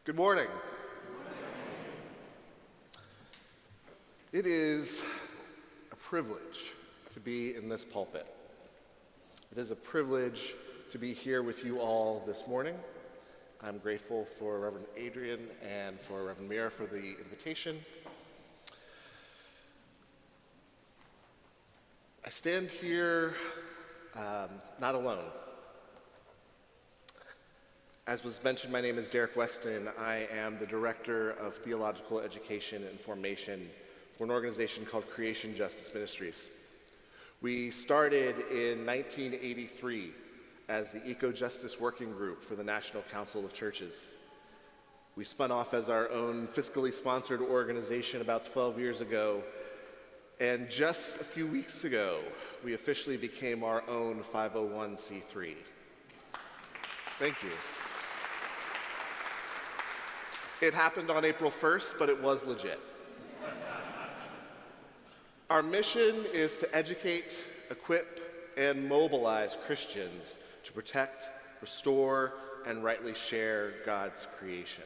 Good morning. It is a privilege to be in this pulpit. It is a privilege to be here with you all this morning. I'm grateful for Reverend Adrian and for Reverend Mira for the invitation. I stand here not alone. As was mentioned, my name is Derrick Weston. I am the Director of Theological Education and Formation for an organization called Creation Justice Ministries. We started in 1983 as the Eco-Justice Working Group for the National Council of Churches. We spun off as our own fiscally sponsored organization about 12 years ago, and just a few weeks ago, we officially became our own 501c3. Thank you. It happened on April 1st, but it was legit. Our mission is to educate, equip, and mobilize Christians to protect, restore, and rightly share God's creation.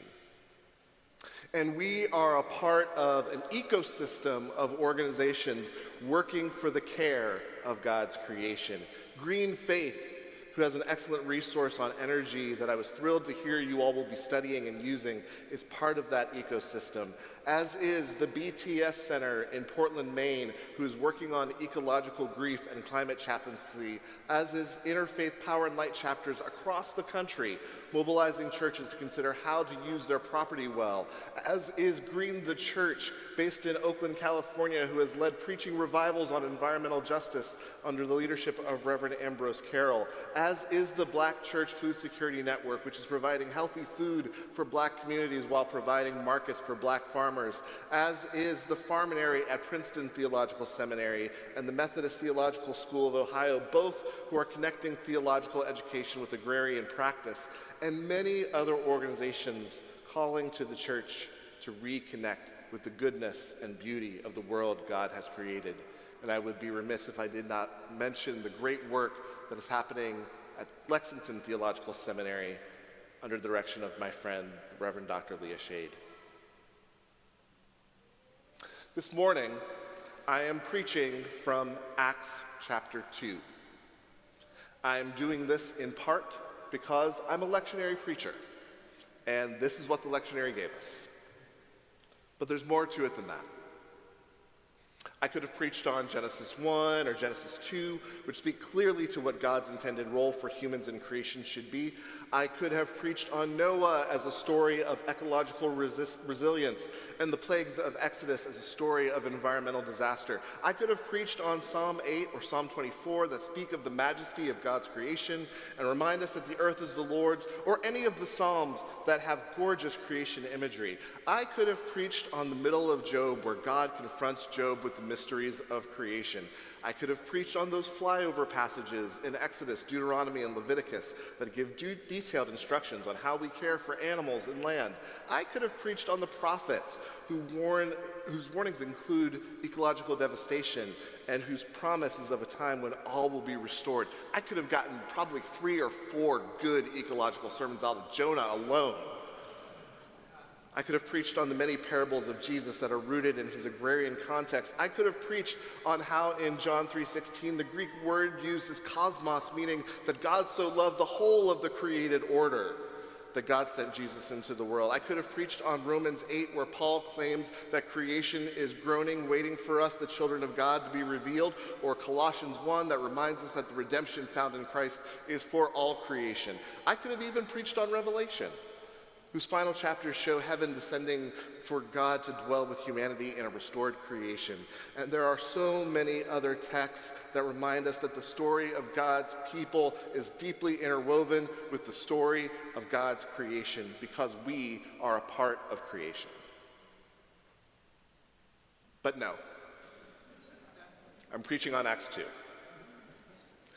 And we are a part of an ecosystem of organizations working for the care of God's creation. Green Faith, who has an excellent resource on energy that I was thrilled to hear you all will be studying and using, is part of that ecosystem, as is the BTS Center in Portland, Maine, who's working on ecological grief and climate chaplaincy, as is Interfaith Power and Light chapters across the country, mobilizing churches to consider how to use their property well, as is Green the Church, based in Oakland, California, who has led preaching revivals on environmental justice under the leadership of Reverend Ambrose Carroll, as is the Black Church Food Security Network, which is providing healthy food for Black communities while providing markets for Black farmers, as is the Farminary at Princeton Theological Seminary and the Methodist Theological School of Ohio, both who are connecting theological education with agrarian practice, and many other organizations calling to the church to reconnect with the goodness and beauty of the world God has created. And I would be remiss if I did not mention the great work that is happening at Lexington Theological Seminary under the direction of my friend, Reverend Dr. Leah Shade. This morning, I am preaching from Acts chapter 2. I am doing this in part because I'm a lectionary preacher, and this is what the lectionary gave us. But there's more to it than that. I could have preached on Genesis 1 or Genesis 2, which speak clearly to what God's intended role for humans in creation should be. I could have preached on Noah as a story of ecological resilience and the plagues of Exodus as a story of environmental disaster. I could have preached on Psalm 8 or Psalm 24 that speak of the majesty of God's creation and remind us that the earth is the Lord's, or any of the Psalms that have gorgeous creation imagery. I could have preached on the middle of Job, where God confronts Job with the mysteries of creation. I could have preached on those flyover passages in Exodus, Deuteronomy, and Leviticus that give detailed instructions on how we care for animals and land. I could have preached on the prophets whose warnings include ecological devastation and whose promise is of a time when all will be restored. I could have gotten probably 3 or 4 good ecological sermons out of Jonah alone. I could have preached on the many parables of Jesus that are rooted in his agrarian context. I could have preached on how in John 3:16 the Greek word used is cosmos, meaning that God so loved the whole of the created order that God sent Jesus into the world. I could have preached on Romans 8, where Paul claims that creation is groaning, waiting for us, the children of God, to be revealed, or Colossians 1 that reminds us that the redemption found in Christ is for all creation. I could have even preached on Revelation, whose final chapters show heaven descending for God to dwell with humanity in a restored creation. And there are so many other texts that remind us that the story of God's people is deeply interwoven with the story of God's creation, because we are a part of creation. But no, I'm preaching on Acts 2,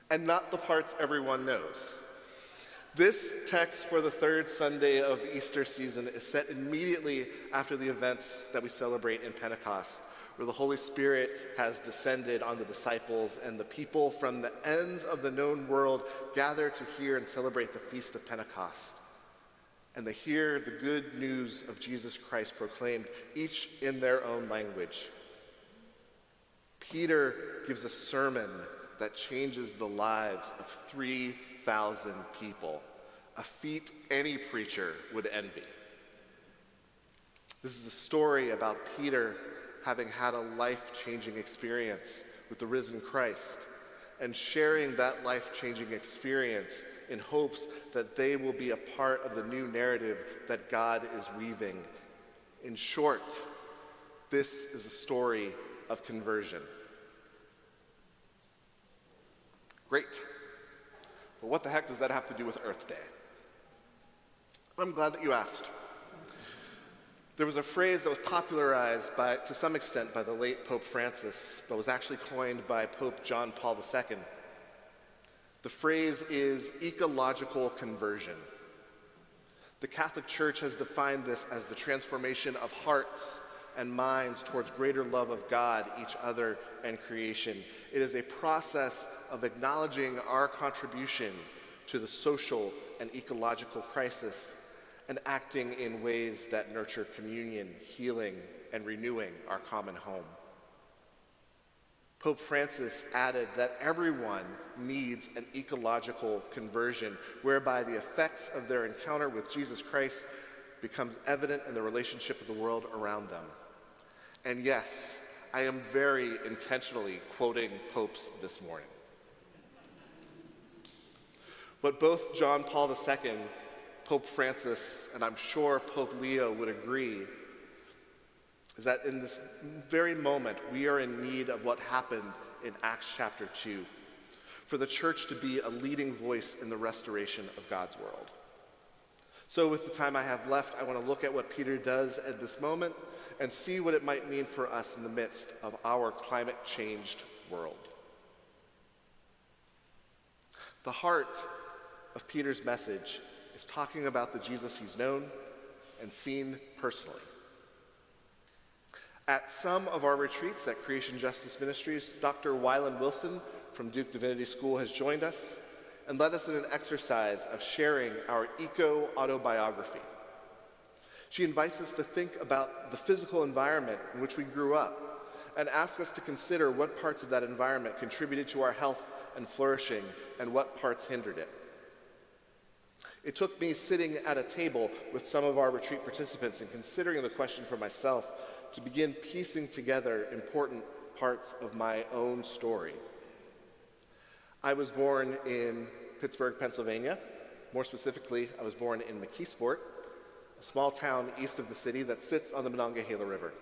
and not the parts everyone knows. This text for the third Sunday of the Easter season is set immediately after the events that we celebrate in Pentecost, where the Holy Spirit has descended on the disciples, and the people from the ends of the known world gather to hear and celebrate the Feast of Pentecost. and they hear the good news of Jesus Christ proclaimed, each in their own language. Peter gives a sermon that changes the lives of 3,000 people, a feat any preacher would envy. This is a story about Peter having had a life-changing experience with the risen Christ and sharing that life-changing experience in hopes that they will be a part of the new narrative that God is weaving. In short, this is a story of conversion. Great. But what the heck does that have to do with Earth Day? I'm glad that you asked. There was a phrase that was popularized to some extent by the late Pope Francis, but was actually coined by Pope John Paul II. The phrase is ecological conversion. The Catholic Church has defined this as the transformation of hearts and minds towards greater love of God, each other, and creation. It is a process of acknowledging our contribution to the social and ecological crisis and acting in ways that nurture communion, healing, and renewing our common home. Pope Francis added that everyone needs an ecological conversion whereby the effects of their encounter with Jesus Christ becomes evident in the relationship with the world around them. And yes, I am very intentionally quoting popes this morning. But both John Paul II, Pope Francis, and I'm sure Pope Leo would agree, is that in this very moment, we are in need of what happened in Acts chapter 2, for the church to be a leading voice in the restoration of God's world. So with the time I have left, I want to look at what Peter does at this moment and see what it might mean for us in the midst of our climate-changed world. The heart of Peter's message is talking about the Jesus he's known and seen personally. At some of our retreats at Creation Justice Ministries, Dr. Wyland Wilson from Duke Divinity School has joined us and led us in an exercise of sharing our eco-autobiography. She invites us to think about the physical environment in which we grew up and asks us to consider what parts of that environment contributed to our health and flourishing and what parts hindered it. It took me sitting at a table with some of our retreat participants and considering the question for myself to begin piecing together important parts of my own story. I was born in Pittsburgh, Pennsylvania. More specifically, I was born in McKeesport, a small town east of the city that sits on the Monongahela River.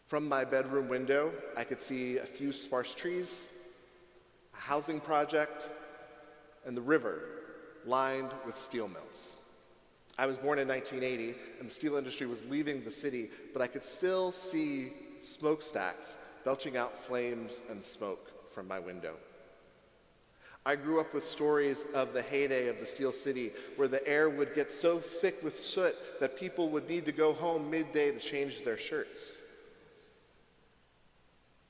From my bedroom window, I could see a few sparse trees, a housing project, and the river lined with steel mills. I was born in 1980, and the steel industry was leaving the city, but I could still see smokestacks belching out flames and smoke from my window. I grew up with stories of the heyday of the Steel City, where the air would get so thick with soot that people would need to go home midday to change their shirts.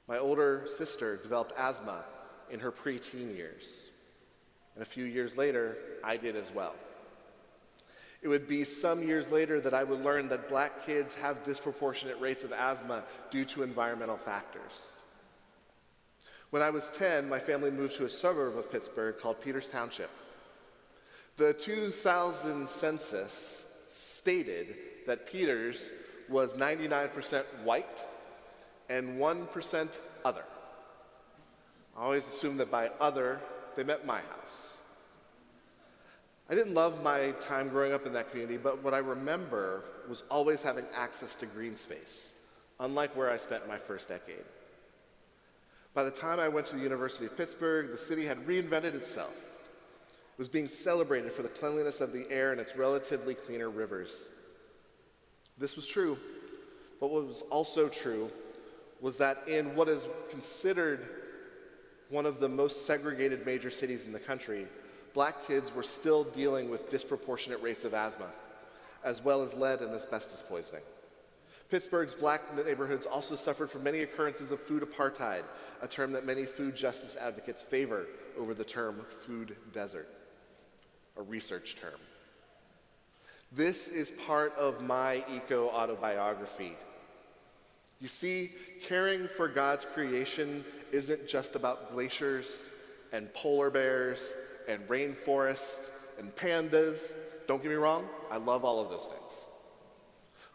My older sister developed asthma in her preteen years, and a few years later, I did as well. It would be some years later that I would learn that black kids have disproportionate rates of asthma due to environmental factors. When I was 10, my family moved to a suburb of Pittsburgh called Peters Township. The 2000 census stated that Peters was 99% white and 1% other. I always assumed that by other, they meant my house. I didn't love my time growing up in that community, but what I remember was always having access to green space, unlike where I spent my first decade. By the time I went to the University of Pittsburgh, the city had reinvented itself. It was being celebrated for the cleanliness of the air and its relatively cleaner rivers. This was true, but what was also true was that in what is considered one of the most segregated major cities in the country, black kids were still dealing with disproportionate rates of asthma, as well as lead and asbestos poisoning. Pittsburgh's black neighborhoods also suffered from many occurrences of food apartheid, a term that many food justice advocates favor over the term food desert, a research term. This is part of my eco-autobiography. You see, caring for God's creation isn't just about glaciers and polar bears and rainforests and pandas. Don't get me wrong, I love all of those things.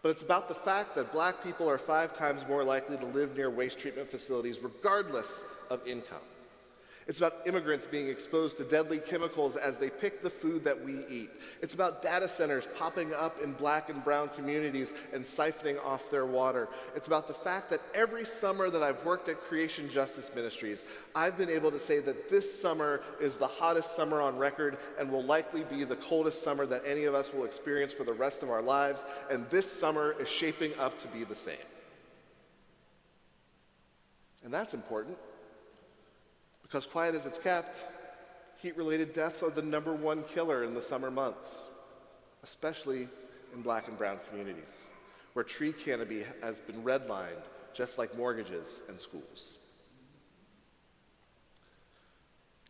But it's about the fact that Black people are 5 times more likely to live near waste treatment facilities regardless of income. It's about immigrants being exposed to deadly chemicals as they pick the food that we eat. It's about data centers popping up in Black and brown communities and siphoning off their water. It's about the fact that every summer that I've worked at Creation Justice Ministries, I've been able to say that this summer is the hottest summer on record and will likely be the coldest summer that any of us will experience for the rest of our lives, and this summer is shaping up to be the same. And that's important. Because quiet as it's kept, heat-related deaths are the #1 killer in the summer months, especially in Black and brown communities, where tree canopy has been redlined, just like mortgages and schools.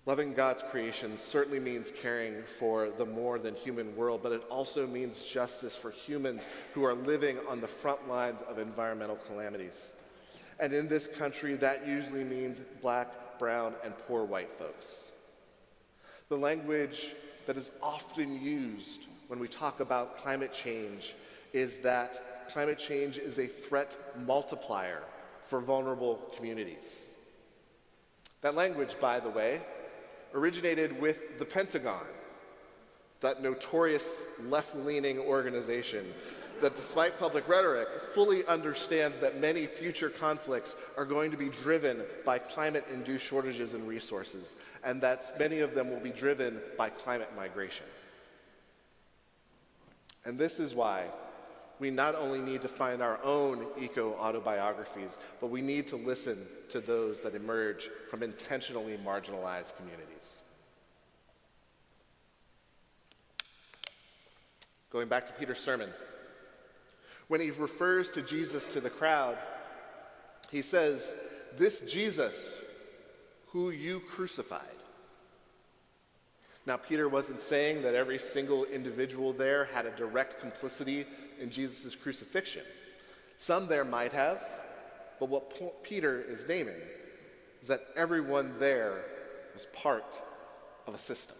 Loving God's creation certainly means caring for the more than human world, but it also means justice for humans who are living on the front lines of environmental calamities. And in this country, that usually means Black, brown, and poor white folks. The language that is often used when we talk about climate change is that climate change is a threat multiplier for vulnerable communities. That language, by the way, originated with the Pentagon, that notorious left-leaning organization that, despite public rhetoric, fully understands that many future conflicts are going to be driven by climate-induced shortages in resources, and that many of them will be driven by climate migration. And this is why we not only need to find our own eco-autobiographies, but we need to listen to those that emerge from intentionally marginalized communities. Going back to Peter's sermon, when he refers to Jesus to the crowd, he says, "This Jesus who you crucified." Now, Peter wasn't saying that every single individual there had a direct complicity in Jesus' crucifixion. Some there might have, but what Peter is naming is that everyone there was part of a system.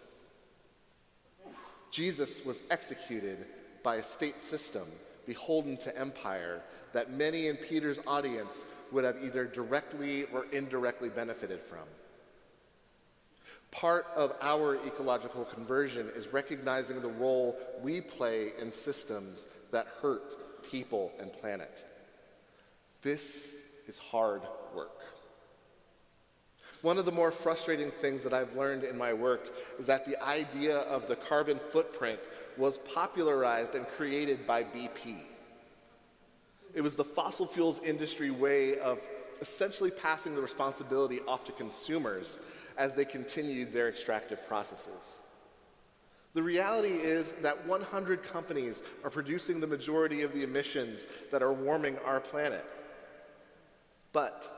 Jesus was executed by a state system beholden to empire that many in Peter's audience would have either directly or indirectly benefited from. Part of our ecological conversion is recognizing the role we play in systems that hurt people and planet. This is hard work. One of the more frustrating things that I've learned in my work is that the idea of the carbon footprint was popularized and created by BP. It was the fossil fuels industry way of essentially passing the responsibility off to consumers as they continued their extractive processes. The reality is that 100 companies are producing the majority of the emissions that are warming our planet. But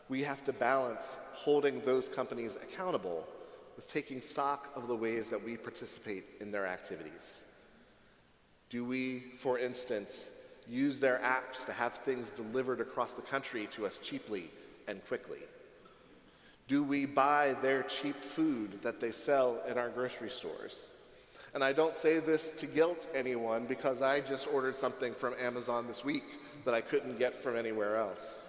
we have to balance holding those companies accountable with taking stock of the ways that we participate in their activities. Do we, for instance, use their apps to have things delivered across the country to us cheaply and quickly? Do we buy their cheap food that they sell in our grocery stores? And I don't say this to guilt anyone, because I just ordered something from Amazon this week that I couldn't get from anywhere else.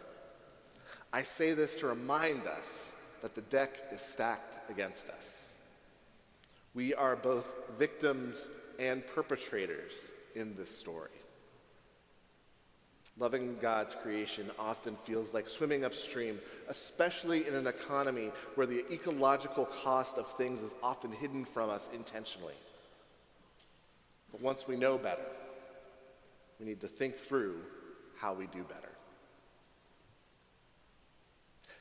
I say this to remind us that the deck is stacked against us. We are both victims and perpetrators in this story. Loving God's creation often feels like swimming upstream, especially in an economy where the ecological cost of things is often hidden from us intentionally. But once we know better, we need to think through how we do better.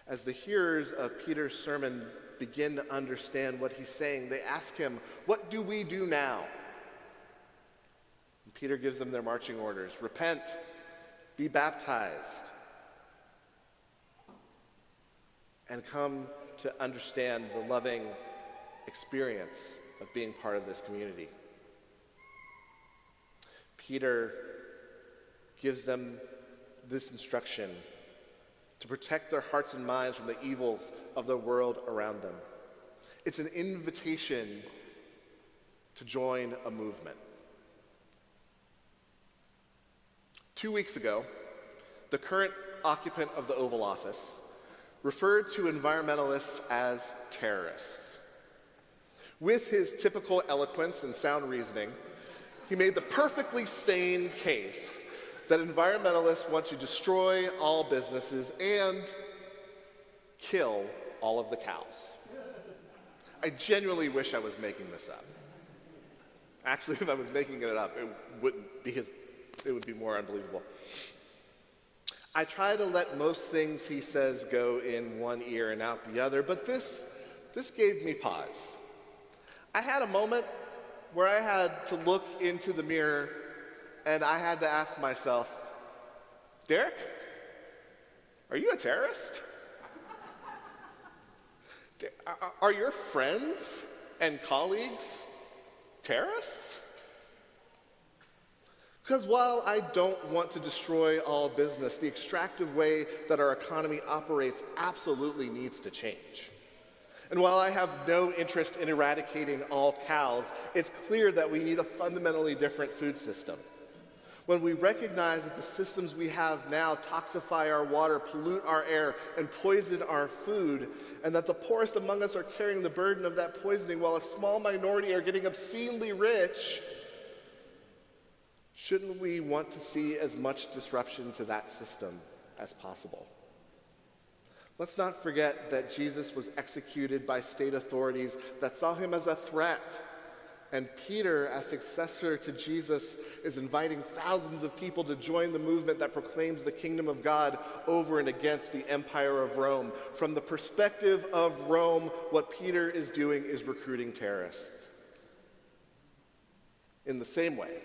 As the hearers of Peter's sermon begin to understand what he's saying, they ask him, "What do we do now?" And Peter gives them their marching orders: repent, be baptized, and come to understand the loving experience of being part of this community. Peter gives them this instruction to protect their hearts and minds from the evils of the world around them. It's an invitation to join a movement. 2 weeks ago, the current occupant of the Oval Office referred to environmentalists as terrorists. With his typical eloquence and sound reasoning, he made the perfectly sane case that environmentalists want to destroy all businesses and kill all of the cows. I genuinely wish I was making this up. Actually, if I was making it up, it would be more unbelievable. I try to let most things he says go in one ear and out the other, but this gave me pause. I had a moment where I had to look into the mirror and I had to ask myself, Derrick, are you a terrorist? Are your friends and colleagues terrorists? Because while I don't want to destroy all business, the extractive way that our economy operates absolutely needs to change. And while I have no interest in eradicating all cows, it's clear that we need a fundamentally different food system. When we recognize that the systems we have now toxify our water, pollute our air, and poison our food, and that the poorest among us are carrying the burden of that poisoning while a small minority are getting obscenely rich, shouldn't we want to see as much disruption to that system as possible? Let's not forget that Jesus was executed by state authorities that saw him as a threat. And Peter, as successor to Jesus, is inviting thousands of people to join the movement that proclaims the kingdom of God over and against the empire of Rome. From the perspective of Rome, what Peter is doing is recruiting terrorists. In the same way,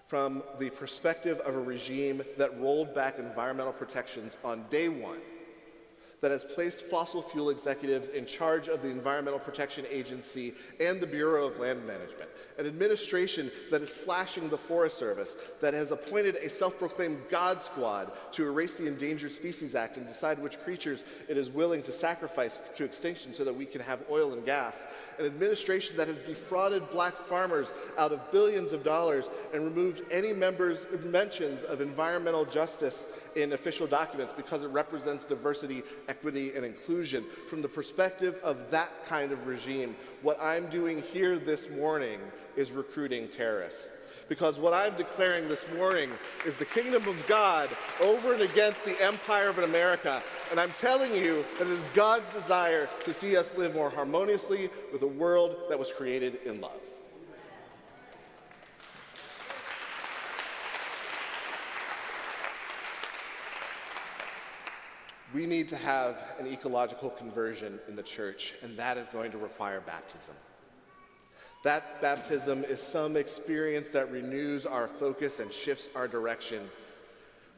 from the perspective of a regime that rolled back environmental protections on day one, that has placed fossil fuel executives in charge of the Environmental Protection Agency and the Bureau of Land Management, an administration that is slashing the Forest Service, that has appointed a self-proclaimed God Squad to erase the Endangered Species Act and decide which creatures it is willing to sacrifice to extinction so that we can have oil and gas, an administration that has defrauded black farmers out of billions of dollars and removed any mentions of environmental justice in official documents because it represents diversity, equity, and inclusion. From the perspective of that kind of regime, what I'm doing here this morning is recruiting terrorists. Because what I'm declaring this morning is the kingdom of God over and against the empire of America. And I'm telling you that it is God's desire to see us live more harmoniously with a world that was created in love. We need to have an ecological conversion in the church, and that is going to require baptism. That baptism is some experience that renews our focus and shifts our direction.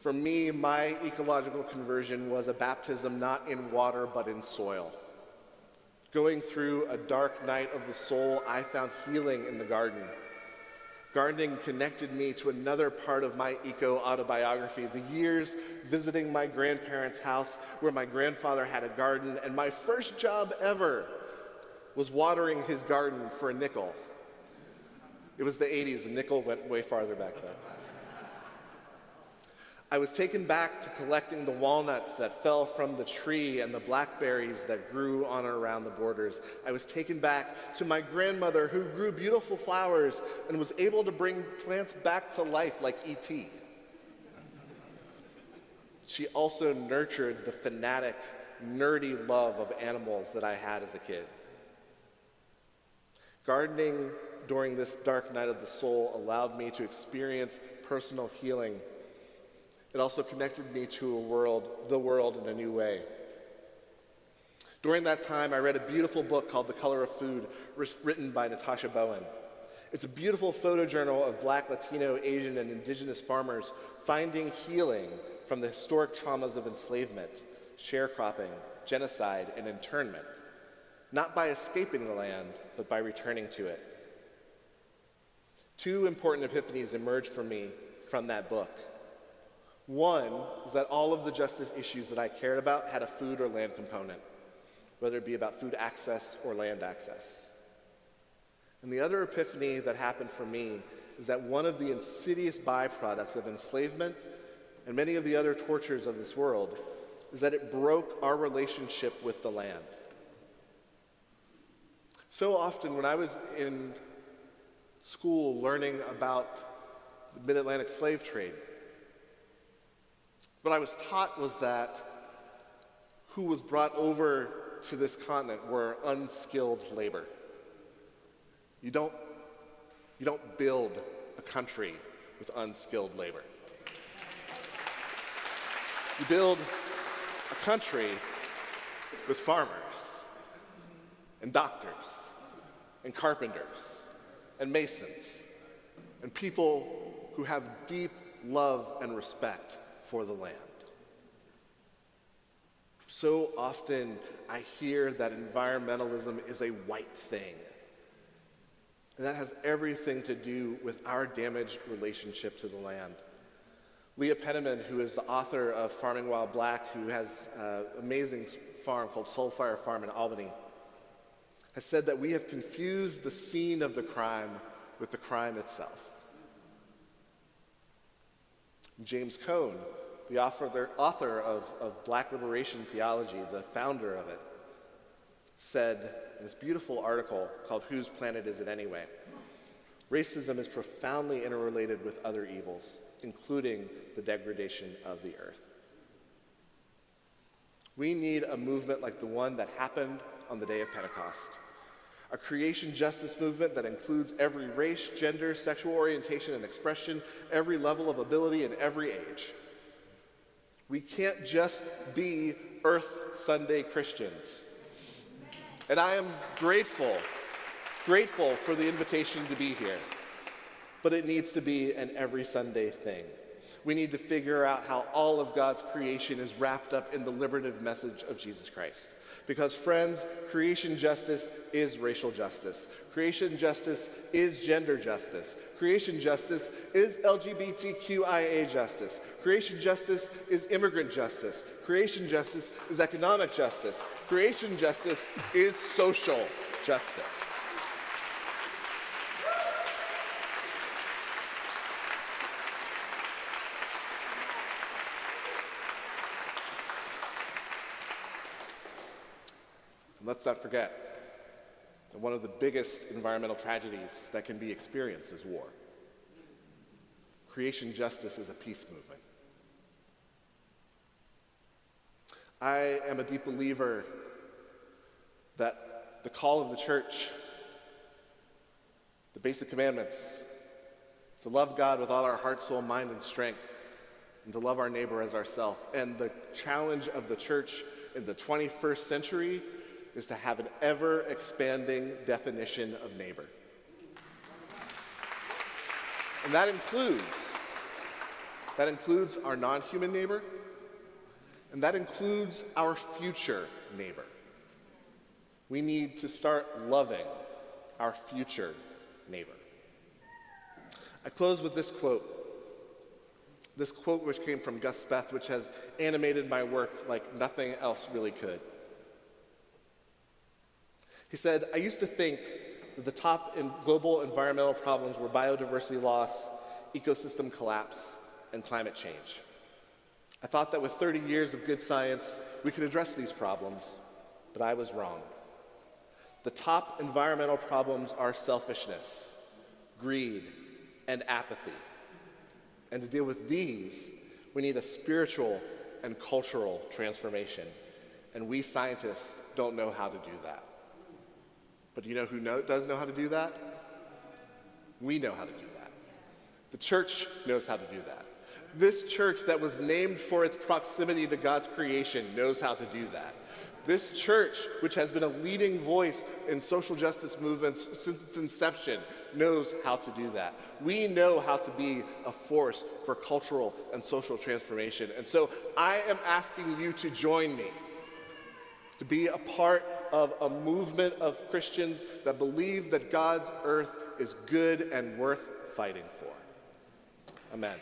For me, my ecological conversion was a baptism not in water, but in soil. Going through a dark night of the soul, I found healing in the garden. Gardening connected me to another part of my eco-autobiography, the years visiting my grandparents' house where my grandfather had a garden, and my first job ever was watering his garden for a nickel. It was the 80s, a nickel went way farther back then. I was taken back to collecting the walnuts that fell from the tree and the blackberries that grew on and around the borders. I was taken back to my grandmother who grew beautiful flowers and was able to bring plants back to life like E.T. She also nurtured the fanatic, nerdy love of animals that I had as a kid. Gardening during this dark night of the soul allowed me to experience personal healing. It also connected me to the world in a new way. During that time, I read a beautiful book called The Color of Food, written by Natasha Bowen. It's a beautiful photojournal of Black, Latino, Asian, and indigenous farmers finding healing from the historic traumas of enslavement, sharecropping, genocide, and internment, not by escaping the land, but by returning to it. Two important epiphanies emerged for me from that book. One is that all of the justice issues that I cared about had a food or land component, whether it be about food access or land access. And the other epiphany that happened for me is that one of the insidious byproducts of enslavement and many of the other tortures of this world is that it broke our relationship with the land. So often when I was in school learning about the mid-Atlantic slave trade, what I was taught was that who was brought over to this continent were unskilled labor. You don't build a country with unskilled labor. You build a country with farmers and doctors and carpenters and masons and people who have deep love and respect for the land. So often I hear that environmentalism is a white thing. And that has everything to do with our damaged relationship to the land. Leah Penniman, who is the author of Farming While Black, who has an amazing farm called Soulfire Farm in Albany, has said that we have confused the scene of the crime with the crime itself. James Cone, the author of Black Liberation Theology, the founder of it, said in this beautiful article called Whose Planet Is It Anyway? Racism is profoundly interrelated with other evils, including the degradation of the earth. We need a movement like the one that happened on the day of Pentecost. A creation justice movement that includes every race, gender, sexual orientation, and expression, every level of ability, and every age. We can't just be Earth Sunday Christians. And I am grateful for the invitation to be here. But it needs to be an every Sunday thing. We need to figure out how all of God's creation is wrapped up in the liberative message of Jesus Christ. Because friends, creation justice is racial justice. Creation justice is gender justice. Creation justice is LGBTQIA justice. Creation justice is immigrant justice. Creation justice is economic justice. Creation justice is social justice. Let's not forget that one of the biggest environmental tragedies that can be experienced is war. Creation justice is a peace movement. I am a deep believer that the call of the church, the basic commandments, is to love God with all our heart, soul, mind, and strength, and to love our neighbor as ourselves. And the challenge of the church in the 21st century is to have an ever-expanding definition of neighbor. And that includes our non-human neighbor, and that includes our future neighbor. We need to start loving our future neighbor. I close with this quote which came from Gus Speth, which has animated my work like nothing else really could. He said, "I used to think that the top global environmental problems were biodiversity loss, ecosystem collapse, and climate change. I thought that with 30 years of good science, we could address these problems, but I was wrong. The top environmental problems are selfishness, greed, and apathy. And to deal with these, we need a spiritual and cultural transformation. And we scientists don't know how to do that. But you know who does know how to do that? We know how to do that. The church knows how to do that. This church that was named for its proximity to God's creation knows how to do that. This church, which has been a leading voice in social justice movements since its inception, knows how to do that. We know how to be a force for cultural and social transformation. And so I am asking you to join me, to be a part of a movement of Christians that believe that God's earth is good and worth fighting for. Amen.